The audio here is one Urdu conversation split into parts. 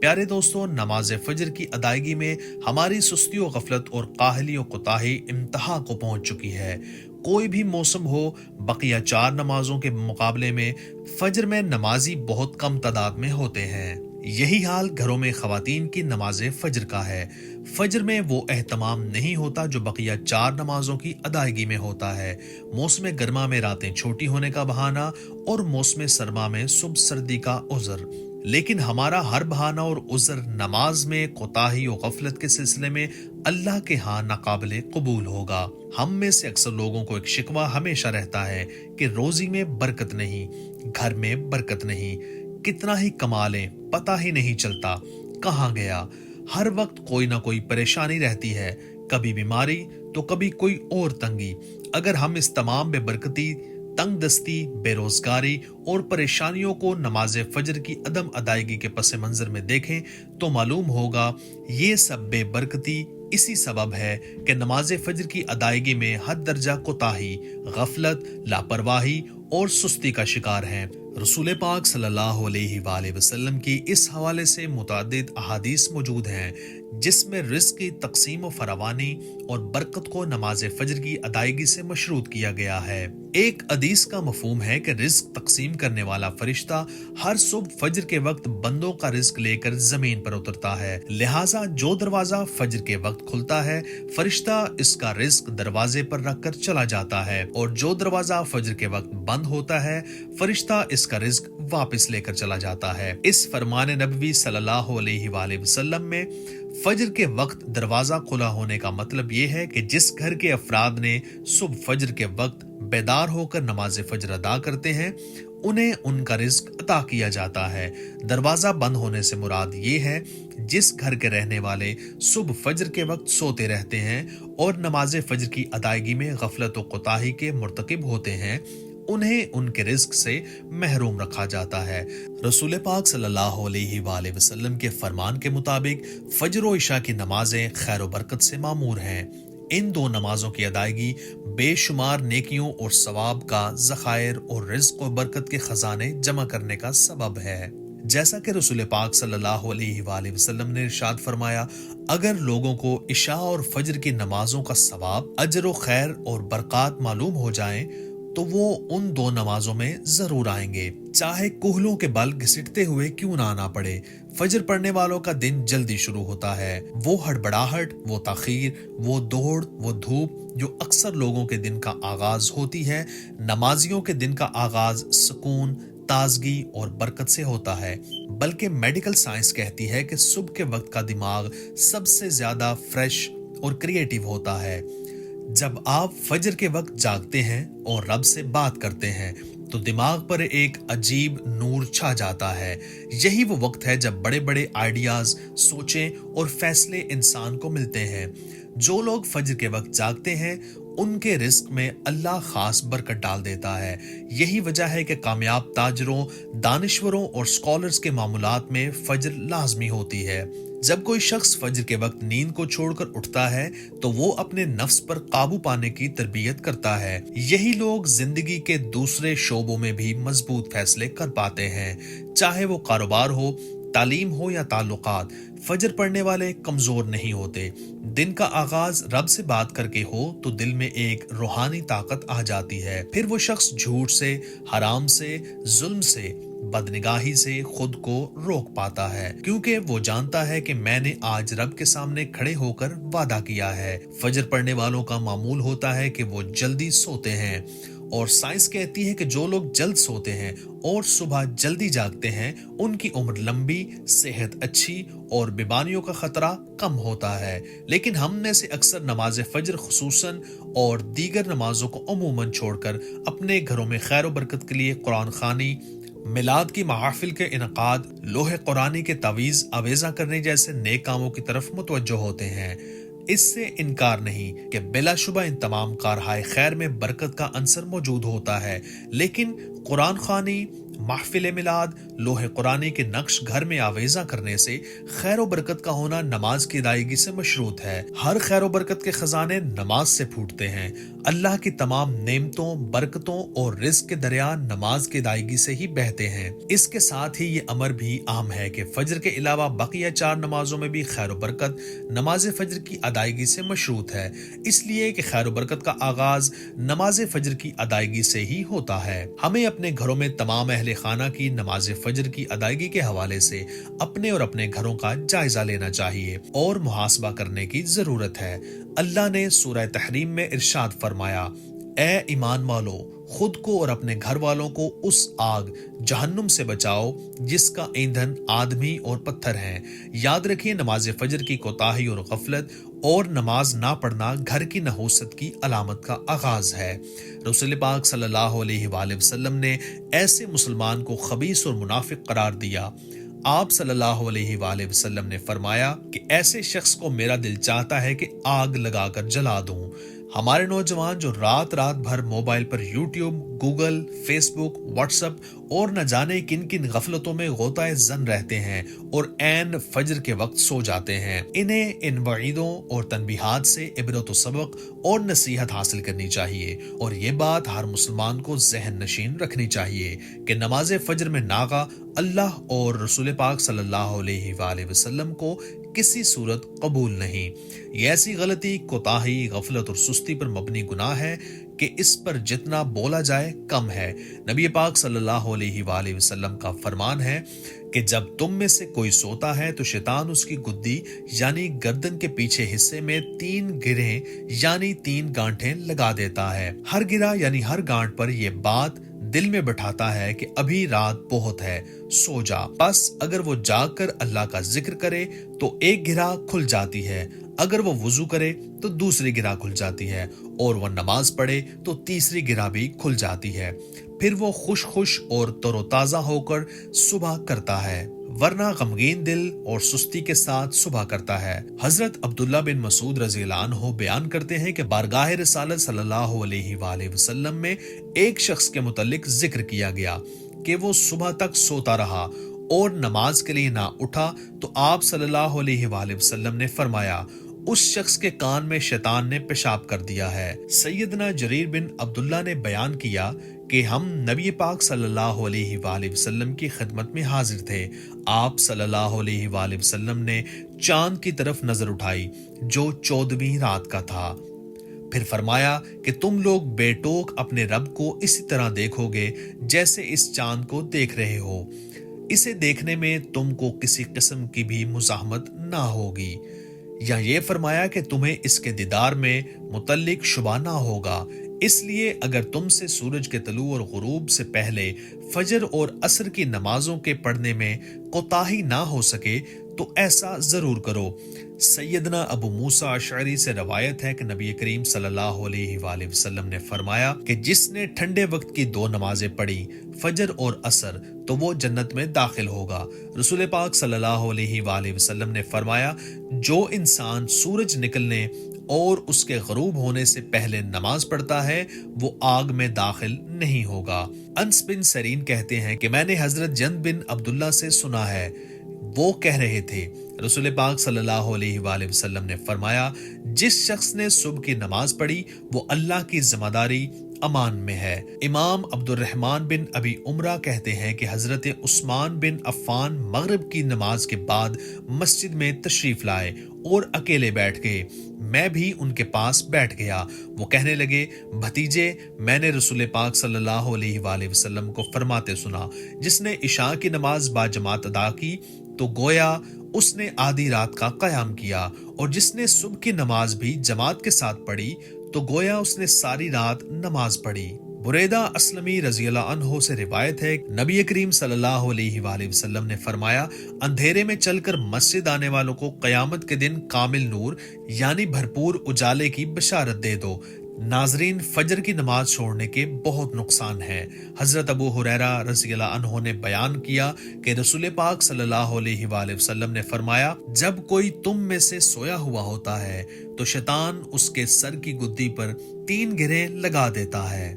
پیارے دوستوں، نماز فجر کی ادائیگی میں ہماری سستی و غفلت اور کاہلی و کوتاہی انتہا کو پہنچ چکی ہے۔ کوئی بھی موسم ہو، بقیہ 4 نمازوں کے مقابلے میں فجر میں نمازی بہت کم تعداد میں ہوتے ہیں۔ یہی حال گھروں میں خواتین کی نماز فجر کا ہے۔ فجر میں وہ اہتمام نہیں ہوتا جو بقیہ 4 نمازوں کی ادائیگی میں ہوتا ہے۔ موسم گرما میں راتیں چھوٹی ہونے کا بہانہ اور موسم سرما میں صبح سردی کا عذر، لیکن ہمارا ہر بہانہ اور عذر نماز میں کوتاہی و غفلت کے سلسلے میں اللہ کے ہاں ناقابل قبول ہوگا۔ ہم میں سے اکثر لوگوں کو ایک شکوہ ہمیشہ رہتا ہے کہ روزی میں برکت نہیں، گھر میں برکت نہیں، کتنا ہی کما لیں پتہ ہی نہیں چلتا کہاں گیا۔ ہر وقت کوئی نہ کوئی پریشانی رہتی ہے، کبھی بیماری تو کبھی کوئی اور تنگی۔ اگر ہم اس تمام بے برکتی، تنگ دستی، بے روزگاری اور پریشانیوں کو نماز فجر کی عدم ادائیگی کے پس منظر میں دیکھیں تو معلوم ہوگا یہ سب بے برکتی اسی سبب ہے کہ نماز فجر کی ادائیگی میں حد درجہ کوتاہی، غفلت، لاپرواہی اور سستی کا شکار ہیں۔ رسول پاک صلی اللہ علیہ وآلہ وسلم کی اس حوالے سے متعدد احادیث موجود ہیں جس میں رزق کی تقسیم و فراوانی اور برکت کو نماز فجر کی ادائیگی سے مشروط کیا گیا ہے۔ ایک حدیث کا مفہوم ہے کہ رزق تقسیم کرنے والا فرشتہ ہر صبح فجر کے وقت بندوں کا رزق لے کر زمین پر اترتا ہے، لہٰذا جو دروازہ فجر کے وقت کھلتا ہے فرشتہ اس کا رزق دروازے پر رکھ کر چلا جاتا ہے، اور جو دروازہ فجر کے وقت بند ہوتا ہے فرشتہ اس کا رزق واپس لے کر چلا جاتا ہے۔ اس فرمان نبوی صلی اللہ علیہ وآلہ وسلم میں فجر کے وقت دروازہ کھلا ہونے کا مطلب یہ ہے کہ جس گھر کے افراد نے صبح فجر کے وقت بیدار ہو کر نماز فجر ادا کرتے ہیں انہیں ان کا رزق عطا کیا جاتا ہے۔ دروازہ بند ہونے سے مراد یہ ہے جس گھر کے رہنے والے صبح فجر کے وقت سوتے رہتے ہیں اور نماز فجر کی ادائیگی میں غفلت و کوتاہی کے مرتکب ہوتے ہیں انہیں ان کے رزق سے محروم رکھا جاتا ہے۔ رسول پاک صلی اللہ علیہ وآلہ وسلم کے فرمان کے مطابق فجر و عشاء کی نمازیں خیر و برکت سے معمور ہیں۔ ان 2 نمازوں کی ادائیگی بے شمار نیکیوں اور ثواب کا ذخائر اور رزق و برکت کے خزانے جمع کرنے کا سبب ہے۔ جیسا کہ رسول پاک صلی اللہ علیہ وآلہ وسلم نے ارشاد فرمایا، اگر لوگوں کو عشاء اور فجر کی نمازوں کا ثواب، اجر و خیر اور برکات معلوم ہو جائیں تو وہ ان 2 نمازوں میں ضرور آئیں گے، چاہے کوہلوں کے بل گھسٹتے ہوئے کیوں نہ آنا پڑے۔ فجر پڑھنے والوں کا دن جلدی شروع ہوتا ہے۔ وہ ہڑبڑاہٹ، وہ تاخیر، وہ دوڑ، وہ دھوپ جو اکثر لوگوں کے دن کا آغاز ہوتی ہے، نمازیوں کے دن کا آغاز سکون، تازگی اور برکت سے ہوتا ہے۔ بلکہ میڈیکل سائنس کہتی ہے کہ صبح کے وقت کا دماغ سب سے زیادہ فریش اور کریٹیو ہوتا ہے۔ جب آپ فجر کے وقت جاگتے ہیں اور رب سے بات کرتے ہیں تو دماغ پر ایک عجیب نور چھا جاتا ہے۔ یہی وہ وقت ہے جب بڑے بڑے آئیڈیاز، سوچیں اور فیصلے انسان کو ملتے ہیں۔ جو لوگ فجر کے وقت جاگتے ہیں ان کے رزق میں اللہ خاص برکت ڈال دیتا ہے۔ یہی وجہ ہے کہ کامیاب تاجروں، دانشوروں اور سکالرز کے معاملات میں فجر لازمی ہوتی ہے۔ جب کوئی شخص فجر کے وقت نیند کو چھوڑ کر اٹھتا ہے تو وہ اپنے نفس پر قابو پانے کی تربیت کرتا ہے۔ یہی لوگ زندگی کے دوسرے شعبوں میں بھی مضبوط فیصلے کر پاتے ہیں، چاہے وہ کاروبار ہو، تعلیم ہو یا تعلقات۔ فجر پڑھنے والے کمزور نہیں ہوتے۔ دن کا آغاز رب سے بات کر کے ہو تو دل میں ایک روحانی طاقت آ جاتی ہے۔ پھر وہ شخص جھوٹ سے، حرام سے، ظلم سے، بدنگاہی سے خود کو روک پاتا ہے، کیونکہ وہ جانتا ہے کہ میں نے آج رب کے سامنے کھڑے ہو کر وعدہ کیا ہے۔ فجر پڑھنے والوں کا معمول ہوتا ہے کہ وہ جلدی سوتے ہیں، اور سائنس کہتی ہے کہ جو لوگ جلد سوتے ہیں اور صبح جلدی جاگتے ہیں ان کی عمر لمبی، صحت اچھی اور بیماریوں کا خطرہ کم ہوتا ہے۔ لیکن ہم میں سے اکثر نماز فجر خصوصاً اور دیگر نمازوں کو عموماً چھوڑ کر اپنے گھروں میں خیر و برکت کے لیے قرآن خوانی، میلاد کی محافل کے انعقاد، لوح قرآنی کے تعویذ آویزاں کرنے جیسے نیک کاموں کی طرف متوجہ ہوتے ہیں۔ اس سے انکار نہیں کہ بلا شبہ ان تمام کارہائے خیر میں برکت کا عنصر موجود ہوتا ہے، لیکن قرآن خوانی، محفل میلاد، لوح قرآنی کے نقش گھر میں آویزاں کرنے سے خیر و برکت کا ہونا نماز کی ادائیگی سے مشروط ہے۔ ہر خیر و برکت کے خزانے نماز سے پھوٹتے ہیں۔ اللہ کی تمام نعمتوں، برکتوں اور رزق کے دریا نماز کی ادائیگی سے ہی بہتے ہیں۔ اس کے ساتھ ہی یہ امر بھی عام ہے کہ فجر کے علاوہ بقیہ 4 نمازوں میں بھی خیر و برکت نماز فجر کی ادائیگی سے مشروط ہے، اس لیے کہ خیر و برکت کا آغاز نماز فجر کی ادائیگی سے ہی ہوتا ہے۔ ہمیں اپنے گھروں میں تمام اہل خانہ کی نماز فجر کی ادائیگی کے حوالے سے اپنے اور اپنے گھروں کا جائزہ لینا چاہیے اور محاسبہ کرنے کی ضرورت ہے۔ اللہ نے سورہ تحریم میں ارشاد فرمایا، اے ایمان والو، خود کو اور اپنے گھر والوں کو اس آگ جہنم سے بچاؤ جس کا ایندھن آدمی اور پتھر ہیں۔ یاد رکھیے، نماز فجر کی کوتاہی اور غفلت اور نماز نہ پڑھنا گھر کی نحوست کی علامت کا آغاز ہے۔ رسول پاک صلی اللہ علیہ وآلہ وسلم نے ایسے مسلمان کو خبیث اور منافق قرار دیا۔ آپ صلی اللہ علیہ وآلہ وسلم نے فرمایا کہ ایسے شخص کو میرا دل چاہتا ہے کہ آگ لگا کر جلا دوں۔ ہمارے نوجوان جو رات بھر موبائل پر یوٹیوب، گوگل، فیس بک، واٹس ایپ اور نہ جانے کن کن غفلتوں میں غوطۂ زن رہتے ہیں اور عین فجر کے وقت سو جاتے ہیں، انہیں ان وعیدوں اور تنبیہات سے عبرت و سبق اور نصیحت حاصل کرنی چاہیے، اور یہ بات ہر مسلمان کو ذہن نشین رکھنی چاہیے کہ نماز فجر میں ناغہ اللہ اور رسول پاک صلی اللہ علیہ وآلہ وسلم کو کسی صورت قبول نہیں۔ یہ ایسی غلطی، کوتاہی، غفلت اور سستی پر مبنی گناہ ہے کہ اس پر جتنا بولا جائے کم ہے۔ نبی پاک صلی اللہ علیہ وآلہ وسلم کا فرمان ہے کہ جب تم میں سے کوئی سوتا ہے تو شیطان اس کی گدی یعنی گردن کے پیچھے حصے میں 3 گرہیں یعنی 3 گانٹھیں لگا دیتا ہے۔ ہر گرہ یعنی ہر گانٹھ پر یہ بات دل میں بٹھاتا ہے کہ ابھی رات بہت ہے، سو جا۔ بس اگر وہ جاگ کر اللہ کا ذکر کرے تو ایک گرہ کھل جاتی ہے، اگر وہ وضو کرے تو دوسری گرہ کھل جاتی ہے، اور وہ نماز پڑھے تو تیسری گرہ بھی کھل جاتی ہے۔ پھر وہ خوش اور تر و تازہ ہو کر صبح کرتا ہے، ورنہ غمگین دل اور سستی کے ساتھ صبح کرتا ہے۔ حضرت عبداللہ بن مسعود رضی اللہ عنہ بیان کرتے ہیں کہ بارگاہ رسالت صلی اللہ علیہ وآلہ وسلم میں ایک شخص کے متعلق ذکر کیا گیا کہ وہ صبح تک سوتا رہا اور نماز کے لیے نہ اٹھا، تو آپ صلی اللہ علیہ وآلہ وسلم نے فرمایا، اس شخص کے کان میں شیطان نے پیشاب کر دیا ہے۔ سیدنا جریر بن عبداللہ نے بیان کیا کہ ہم نبی پاک صلی اللہ علیہ وآلہ وسلم کی خدمت میں حاضر تھے۔ آپ صلی اللہ علیہ وآلہ وسلم نے چاند کی طرف نظر اٹھائی جو 14ویں رات کا تھا، پھر فرمایا کہ تم لوگ بے ٹوک اپنے رب کو اسی طرح دیکھو گے جیسے اس چاند کو دیکھ رہے ہو، اسے دیکھنے میں تم کو کسی قسم کی بھی مزاحمت نہ ہوگی، یا یہ فرمایا کہ تمہیں اس کے دیدار میں متعلق شبہ نہ ہوگا۔ اس لیے اگر تم سے سورج کے طلوع اور غروب سے پہلے فجر اور عصر کی نمازوں کے پڑھنے میں کوتاہی نہ ہو سکے تو ایسا ضرور کرو۔ سیدنا ابو موسیٰ اشعری سے روایت ہے کہ نبی کریم صلی اللہ علیہ وآلہ وسلم نے فرمایا کہ جس نے ٹھنڈے وقت کی 2 نمازیں پڑھی، فجر اور عصر، تو وہ جنت میں داخل ہوگا۔ رسول پاک صلی اللہ علیہ وآلہ وسلم نے فرمایا، جو انسان سورج نکلنے اور اس کے غروب ہونے سے پہلے نماز پڑھتا ہے وہ آگ میں داخل نہیں ہوگا۔ انس بن سیرین کہتے ہیں کہ میں نے حضرت جند بن عبداللہ سے سنا ہے، وہ کہہ رہے تھے، رسول پاک صلی اللہ علیہ وآلہ وسلم نے فرمایا، جس شخص نے صبح کی نماز پڑھی وہ اللہ کی ذمہ داری امان میں ہے۔ امام عبد الرحمن بن ابی عمرہ کہتے ہیں کہ حضرت عثمان بن عفان مغرب کی نماز کے بعد مسجد میں تشریف لائے اور اکیلے بیٹھ گئے، میں بھی ان کے پاس بیٹھ گیا۔ وہ کہنے لگے، بھتیجے، میں نے رسول پاک صلی اللہ علیہ وآلہ وسلم کو فرماتے سنا، جس نے عشاء کی نماز با جماعت ادا کی تو گویا اس نے آدھی رات کا قیام کیا، اور جس نے صبح کی نماز بھی جماعت کے ساتھ پڑھی تو گویا اس نے ساری رات نماز پڑھی۔ بریدہ اسلمی رضی اللہ عنہ سے روایت ہے، نبی کریم صلی اللہ علیہ وآلہ وسلم نے فرمایا، اندھیرے میں چل کر مسجد آنے والوں کو قیامت کے دن کامل نور یعنی بھرپور اجالے کی بشارت دے دو۔ ناظرین، فجر کی نماز چھوڑنے کے بہت نقصان ہیں۔ حضرت ابو ہریرہ رضی اللہ عنہ نے بیان کیا کہ رسول پاک صلی اللہ علیہ وآلہ وسلم نے فرمایا، جب کوئی تم میں سے سویا ہوا ہوتا ہے تو شیطان اس کے سر کی گدی پر 3 گرہیں لگا دیتا ہے،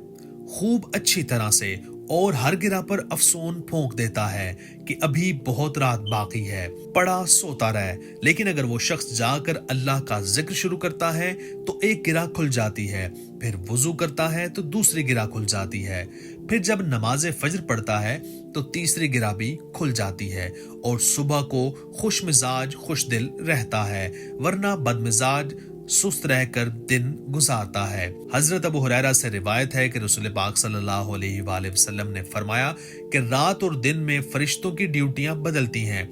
خوب اچھی طرح سے، اور ہر گرہ پر افسون پھونک دیتا ہے کہ ابھی بہت رات باقی ہے، پڑا سوتا رہے۔ لیکن اگر وہ شخص جا کر اللہ کا ذکر شروع کرتا ہے تو ایک گرہ کھل جاتی ہے، پھر وضو کرتا ہے تو دوسری گرہ کھل جاتی ہے، پھر جب نماز فجر پڑھتا ہے تو تیسری گرہ بھی کھل جاتی ہے، اور صبح کو خوش مزاج خوش دل رہتا ہے، ورنہ بد مزاج سست رہ کر دن گزارتا ہے۔ حضرت ابو ہریرہ سے روایت ہے کہ رسول پاک صلی اللہ علیہ وآلہ وسلم نے فرمایا کہ رات اور دن میں فرشتوں کی ڈیوٹیاں بدلتی ہیں،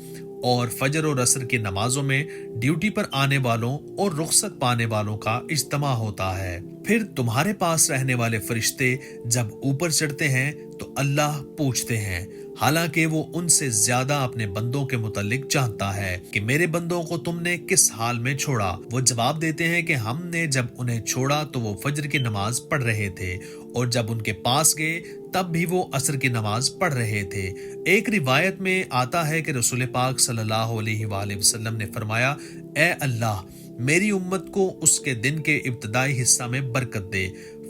اور فجر اور عصر کی نمازوں میں ڈیوٹی پر آنے والوں اور رخصت پانے والوں کا اجتماع ہوتا ہے۔ پھر تمہارے پاس رہنے والے فرشتے جب اوپر چڑھتے ہیں تو اللہ پوچھتے ہیں، حالانکہ وہ ان سے زیادہ اپنے بندوں کے متعلق جانتا ہے، کہ میرے بندوں کو تم نے کس حال میں چھوڑا؟ وہ جواب دیتے ہیں کہ ہم نے جب انہیں چھوڑا تو وہ فجر کی نماز پڑھ رہے تھے، اور جب ان کے پاس گئے تب بھی وہ عصر کی نماز پڑھ رہے تھے۔ ایک روایت میں آتا ہے کہ رسول پاک صلی اللہ علیہ وآلہ وسلم نے فرمایا، اے اللہ، میری امت کو اس کے دن کے ابتدائی حصہ میں برکت دے۔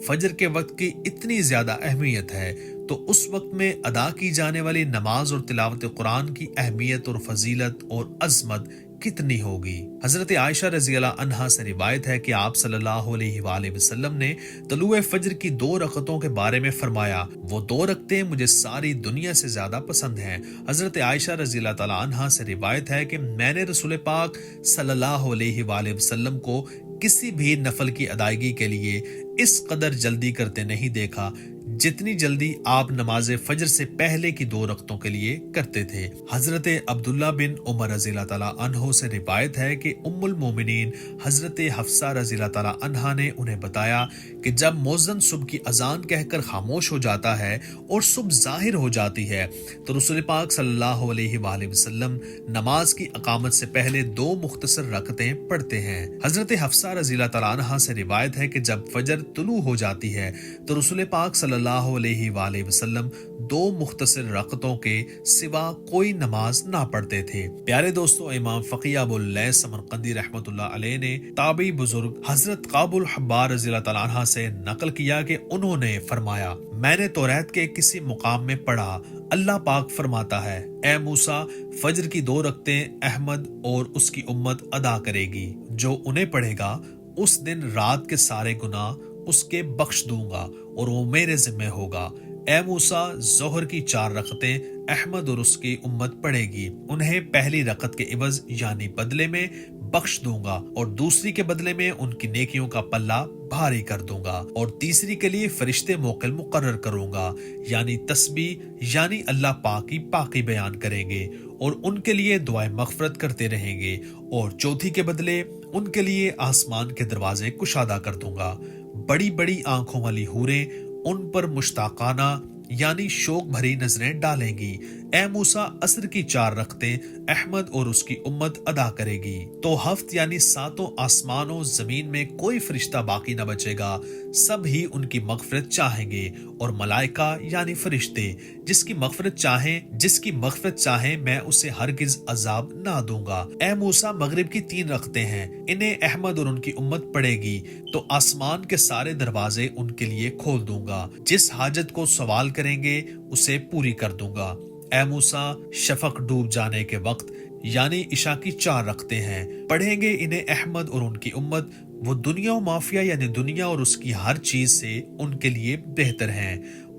فجر کے وقت کی اتنی زیادہ اہمیت ہے تو اس وقت میں ادا کی جانے والی نماز اور تلاوت قرآن کی اہمیت اور فضیلت اور عظمت کتنی ہوگی۔ حضرت عائشہ رضی اللہ عنہا سے روایت ہے کہ آپ صلی اللہ علیہ وآلہ وسلم نے طلوع فجر کی 2 رکعتوں کے بارے میں فرمایا، وہ 2 رکعتیں مجھے ساری دنیا سے زیادہ پسند ہیں۔ حضرت عائشہ رضی اللہ تعالی عنہا سے روایت ہے کہ میں نے رسول پاک صلی اللہ علیہ وآلہ وسلم کو کسی بھی نفل کی ادائیگی کے لیے اس قدر جلدی کرتے نہیں دیکھا جتنی جلدی آپ نماز فجر سے پہلے کی 2 رکعتوں کے لیے کرتے تھے۔ حضرت عبداللہ بن عمر رضی اللہ تعالیٰ عنہ سے روایت ہے کہ ام المومنین حضرت حفصہ رضی اللہ تعالیٰ عنہا نے انہیں بتایا کہ جب مؤذن صبح کی اذان کہہ کر خاموش ہو جاتا ہے اور صبح ظاہر ہو جاتی ہے تو رسول پاک صلی اللہ علیہ وآلہ وسلم نماز کی اقامت سے پہلے 2 مختصر رکعتیں پڑھتے ہیں۔ حضرت حفصہ رضی اللہ تعالیٰ عنہا سے روایت ہے کہ جب فجر طلوع ہو جاتی ہے تو رسول پاک صلی اللہ علیہ وآلہ وسلم 2 مختصر رکعتوں کے سوا کوئی نماز نہ پڑھتے تھے۔ پیارے دوستو، امام فقیہ ابو اللیث سمرقندی رحمۃ اللہ علیہ نے تابعی بزرگ حضرت قعب الحبار رضی اللہ تعالیٰ عنہ سے نقل کیا کہ انہوں نے فرمایا، میں نے توریت کے کسی مقام میں پڑھا، اللہ پاک فرماتا ہے، اے موسیٰ، فجر کی 2 رکعتیں احمد اور اس کی امت ادا کرے گی، جو انہیں پڑھے گا اس دن رات کے سارے گناہ اس کے بخش دوں گا اور وہ میرے ذمہ ہوگا۔ اے موسیٰ، ظہر کی 4 رکعتیں احمد اور اس کی امت پڑھے گی، انہیں پہلی رکعت کے عوض یعنی بدلے میں بخش دوں گا، اور دوسری کے بدلے میں ان کی نیکیوں کا پلہ بھاری کر دوں گا، اور تیسری کے لیے فرشتے موکل مقرر کروں گا، یعنی تسبیح یعنی اللہ پاک کی پاکی بیان کریں گے اور ان کے لیے دعائیں مغفرت کرتے رہیں گے، اور چوتھی کے بدلے ان کے لیے آسمان کے دروازے کشادہ کر دوں گا۔ بڑی بڑی آنکھوں والی حوریں ان پر مشتاقانہ یعنی شوق بھری نظریں ڈالیں گی۔ اے موسیٰ، عصر کی 4 رکعتیں احمد اور اس کی امت ادا کرے گی تو ہفت یعنی 7 آسمانوں زمین میں کوئی فرشتہ باقی نہ بچے گا، سب ہی ان کی مغفرت چاہیں گے، اور ملائکہ یعنی فرشتے جس کی مغفرت چاہیں میں اسے ہرگز عذاب نہ دوں گا۔ اے موسیٰ، مغرب کی 3 رکعتیں ہیں، انہیں احمد اور ان کی امت پڑھے گی تو آسمان کے سارے دروازے ان کے لیے کھول دوں گا، جس حاجت کو سوال کریں گے اسے پوری کر دوں گا۔ اے موسیٰ، شفق ڈوب جانے کے وقت یعنی عشاء کی 4 رکعتیں ہیں، پڑھیں گے انہیں احمد اور ان کی امت، وہ دنیا و مافیہ یعنی دنیا اور اس کی ہر چیز سے ان کے لیے بہتر ہیں،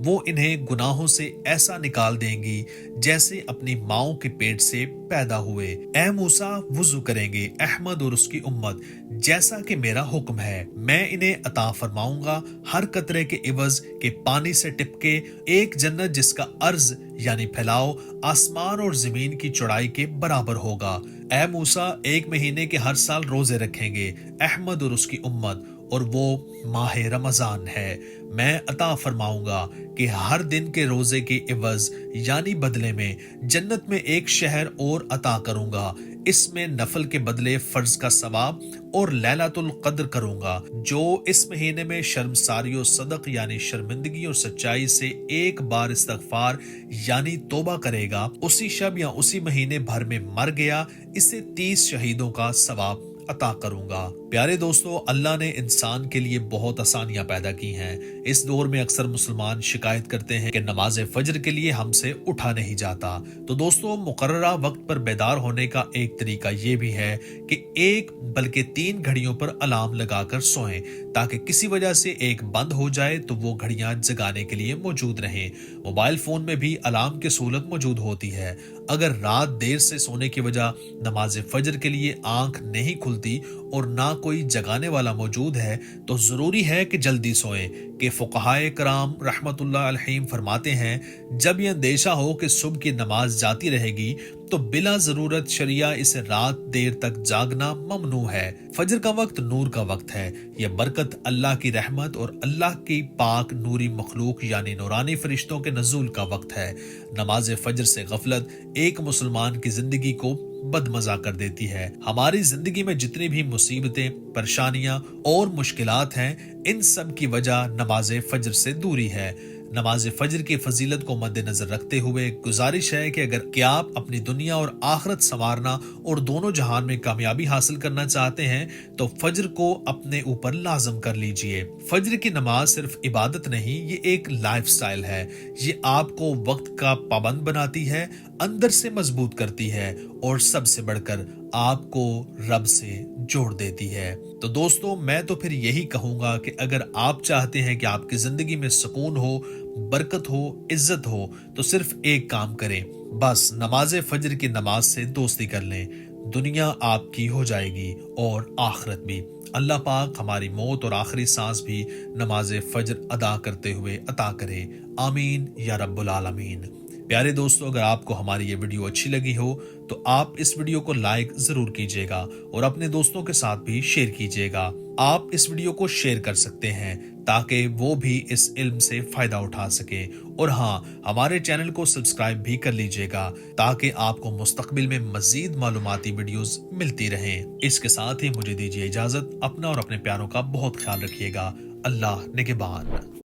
وہ انہیں گناہوں سے ایسا نکال دیں گی جیسے اپنی ماؤں کے پیٹ سے پیدا ہوئے۔ اے موسیٰ، وضو کریں گے احمد اور اس کی امت جیسا کہ میرا حکم ہے، میں انہیں عطا فرماؤں گا ہر قطرے کے عوض کے پانی سے ٹپکے ایک جنت جس کا عرض یعنی پھیلاؤ آسمان اور زمین کی چوڑائی کے برابر ہوگا۔ اے موسیٰ، 1 مہینے کے ہر سال روزے رکھیں گے احمد اور اس کی امت، اور وہ ماہ رمضان ہے، میں عطا فرماؤں گا کہ ہر دن کے روزے کے عوض یعنی بدلے میں جنت میں ایک شہر اور عطا کروں گا، اس میں نفل کے بدلے فرض کا ثواب اور لیلۃ القدر کروں گا۔ جو اس مہینے میں شرمساری و صدق یعنی شرمندگی اور سچائی سے 1 بار استغفار یعنی توبہ کرے گا، اسی شب یا اسی مہینے بھر میں مر گیا، اسے 30 شہیدوں کا ثواب عطا کروں گا۔ پیارے دوستو، اللہ نے انسان کے لیے بہت آسانیاں پیدا کی ہیں۔ اس دور میں اکثر مسلمان شکایت کرتے ہیں کہ نماز فجر کے لیے ہم سے اٹھا نہیں جاتا۔ تو دوستو، مقررہ وقت پر بیدار ہونے کا ایک طریقہ یہ بھی ہے کہ ایک بلکہ 3 گھڑیوں پر الارم لگا کر سوئیں، تاکہ کسی وجہ سے ایک بند ہو جائے تو وہ گھڑیاں جگانے کے لیے موجود رہیں۔ موبائل فون میں بھی الارم کی سہولت موجود ہوتی ہے۔ اگر رات دیر سے سونے کی وجہ نماز فجر کے لیے آنکھ نہیں کھلتی اور نہ کوئی جگانے والا موجود ہے تو ضروری ہے کہ جلدی سوئیں، کہ فقہائے کرام رحمت اللہ علیہم فرماتے ہیں جب یہ اندیشہ ہو کہ صبح کی نماز جاتی رہے گی تو بلا ضرورت شریعہ اسے رات دیر تک جاگنا ممنوع ہے۔ فجر کا وقت نور کا وقت ہے۔ یہ برکت اللہ کی رحمت اور اللہ کی پاک نوری مخلوق یعنی نورانی فرشتوں کے نزول کا وقت ہے۔ نماز فجر سے غفلت ایک مسلمان کی زندگی کو بدمزہ کر دیتی ہے۔ ہماری زندگی میں جتنی بھی مصیبتیں، پریشانیاں اور مشکلات ہیں، ان سب کی وجہ نماز فجر سے دوری ہے۔ نماز فجر کی فضیلت کو مد نظر رکھتے ہوئے گزارش ہے کہ اگر آپ اپنی دنیا اور آخرت سنوارنا اور دونوں جہان میں کامیابی حاصل کرنا چاہتے ہیں تو فجر کو اپنے اوپر لازم کر لیجئے۔ فجر کی نماز صرف عبادت نہیں، یہ ایک لائف سٹائل ہے۔ یہ آپ کو وقت کا پابند بناتی ہے، اندر سے مضبوط کرتی ہے اور سب سے بڑھ کر آپ کو رب سے جوڑ دیتی ہے۔ تو دوستو، میں تو پھر یہی کہوں گا کہ اگر آپ چاہتے ہیں کہ آپ کی زندگی میں سکون ہو، برکت ہو، عزت ہو، تو صرف ایک کام کریں، بس نماز فجر کی نماز سے دوستی کر لیں۔ دنیا آپ کی ہو جائے گی اور آخرت بھی۔ اللہ پاک ہماری موت اور آخری سانس بھی نماز فجر ادا کرتے ہوئے عطا کرے، آمین یا رب العالمین۔ پیارے دوستو، اگر آپ کو ہماری یہ ویڈیو اچھی لگی ہو تو آپ اس ویڈیو کو لائک ضرور کیجیے گا اور اپنے دوستوں کے ساتھ بھی شیئر کیجیے گا۔ آپ اس ویڈیو کو شیئر کر سکتے ہیں تاکہ وہ بھی اس علم سے فائدہ اٹھا سکے، اور ہاں، ہمارے چینل کو سبسکرائب بھی کر لیجیے گا تاکہ آپ کو مستقبل میں مزید معلوماتی ویڈیوز ملتی رہیں۔ اس کے ساتھ ہی مجھے دیجیے اجازت۔ اپنا اور اپنے پیاروں کا بہت خیال رکھیے گا۔ اللہ نگہبان۔